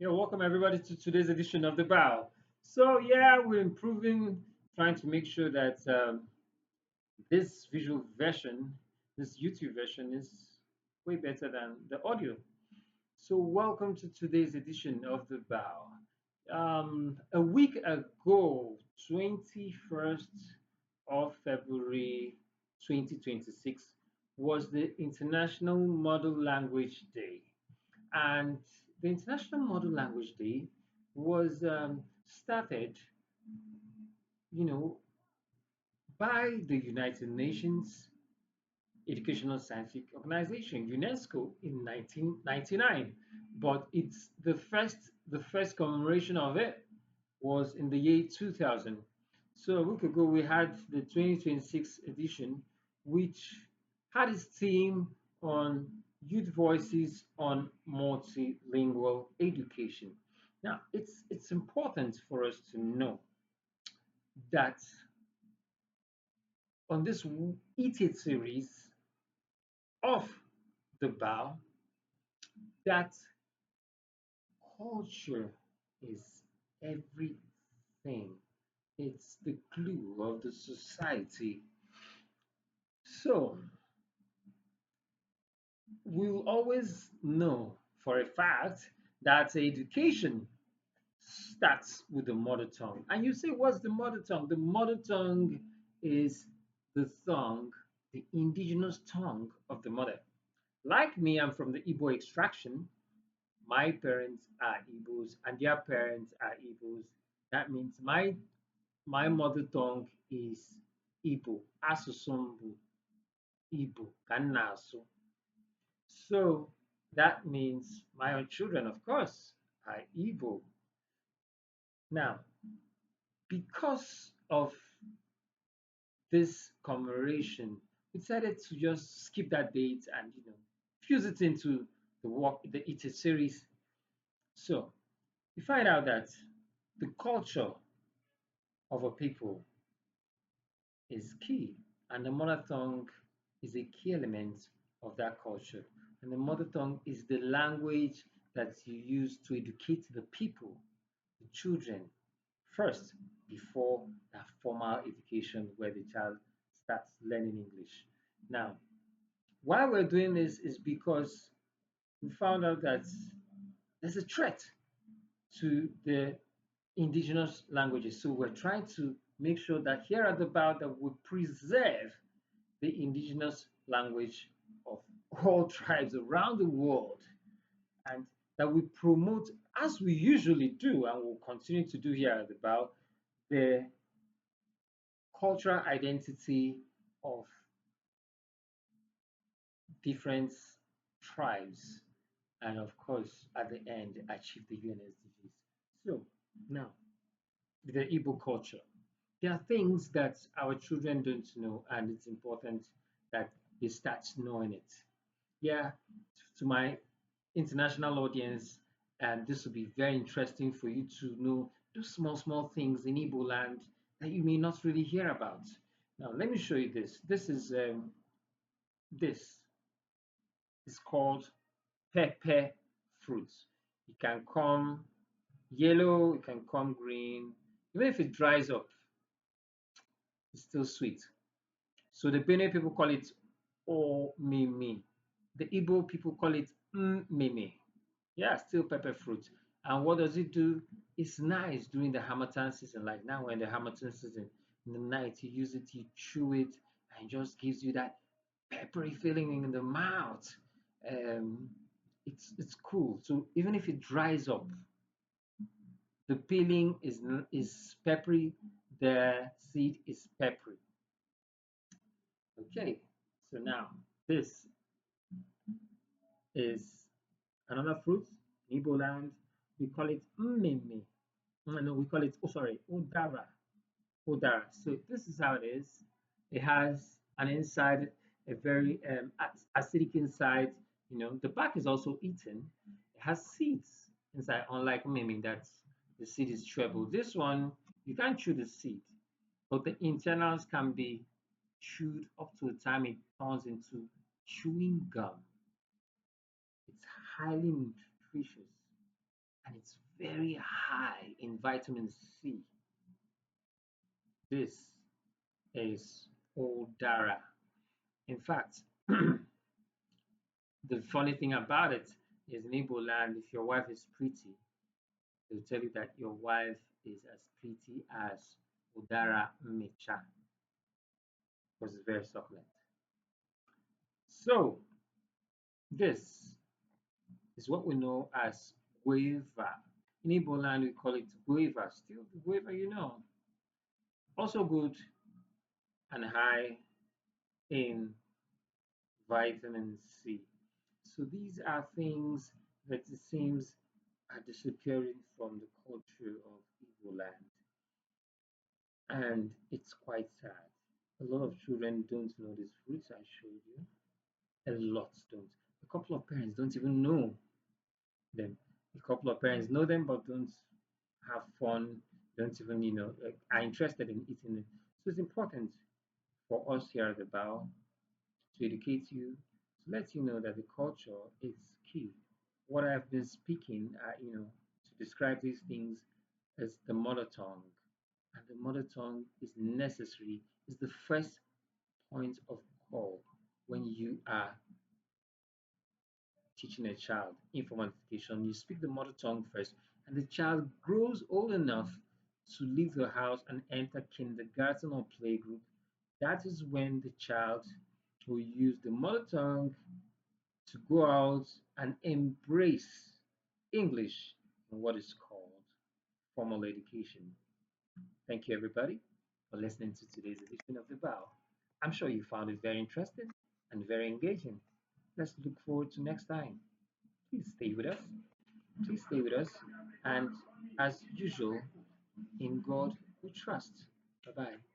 Yeah, welcome everybody to today's edition of The Bow. So, yeah, we're improving, trying to make sure that this visual version, this YouTube version, is way better than the audio. So, welcome to today's edition of The Bow. A week ago, 21st of February 2026, was the International Model Language Day. And the International Model Language Day was started, you know, by the United Nations Educational Scientific Organization, UNESCO, in 1999. But it's the first commemoration of it was in the year 2000. So a week ago, we had the 2026 edition, which had its theme on youth voices on multilingual education. Now, it's important for us to know that on this Eat It series of the bow, that culture is everything. It's the glue of the society. So we'll always know for a fact that education starts with the mother tongue. And you say, what's the mother tongue? The mother tongue is the indigenous tongue of the mother. Like me, I'm from the Igbo extraction. My parents are Igbos and their parents are Igbos. That means my mother tongue is Igbo. Asusumbu Igbo. Kanasu. So that means my own children, of course, are Igbo. Now, because of this commemoration, we decided to just skip that date and fuse it into the ITA series. So we find out that the culture of a people is key, and the mother tongue is a key element of that culture. And the mother tongue is the language that you use to educate the people, the children, first before that formal education where the child starts learning English. Now, why we're doing this is because we found out that there's a threat to the indigenous languages. So we're trying to make sure that here at the BOW that we preserve the indigenous language of all tribes around the world, and that we promote, as we usually do and will continue to do here at the BOW, the cultural identity of different tribes, and of course, at the end, achieve the UNSDGs. So now, the Igbo culture. There are things that our children don't know, and it's important that they start knowing it. Yeah, to my international audience, and this will be very interesting for you to know those small, small things in Igbo land that you may not really hear about. Now, let me show you this. This is called pepper fruit. It can come yellow, it can come green. Even if it dries up, it's still sweet. So the Benue people call it omimi. The Igbo people call it mmimi. Yeah, still pepper fruit. And what does it do? It's nice during the Hamatan season. Like now, when the Hamatan season, in the night, you use it, you chew it, and it just gives you that peppery feeling in the mouth. Um, it's cool. So even if it dries up, the peeling is peppery, the seed is peppery. Okay, so now this is another fruit, in Igbo land. We call it mmimi. No, we call it, oh sorry, udara. Udara. So this is how it is. It has an inside, a very acidic inside. The back is also eaten. It has seeds inside, unlike mimi, that the seed is treble. This one, you can't chew the seed, but the internals can be chewed up to the time it turns into chewing gum. It's highly nutritious. and it's very high in vitamin C. This is Odara. In fact, the funny thing about it is in Igbo land, if your wife is pretty, they'll tell you that your wife is as pretty as Udara Mecha because it's very succulent. So, this is what we know as guava. In Igbo land, we call it guava. Still, the guava, also good and high in vitamin C. So, these are things that it seems are disappearing from the culture of Igbo land. And it's quite sad. A lot of children don't know these fruits I showed you. A lot don't. A couple of parents don't even know them. A couple of parents know them but don't have fun, don't even, are interested in eating it. So it's important for us here at the Bow to educate you, to let you know that the culture is key. What I've been speaking, to describe these things is the mother tongue. And the mother tongue is necessary, is the first point of call when you are teaching a child informal education. You speak the mother tongue first, and the child grows old enough to leave the house and enter kindergarten or playgroup. That is when the child will use the mother tongue to go out and embrace English in what is called formal education. Thank you, everybody, for listening to today's edition of The Bow. I'm sure you found it very interesting and very engaging. Let's look forward to next time. Please stay with us. Please stay with us. And as usual, in God we trust. Bye bye.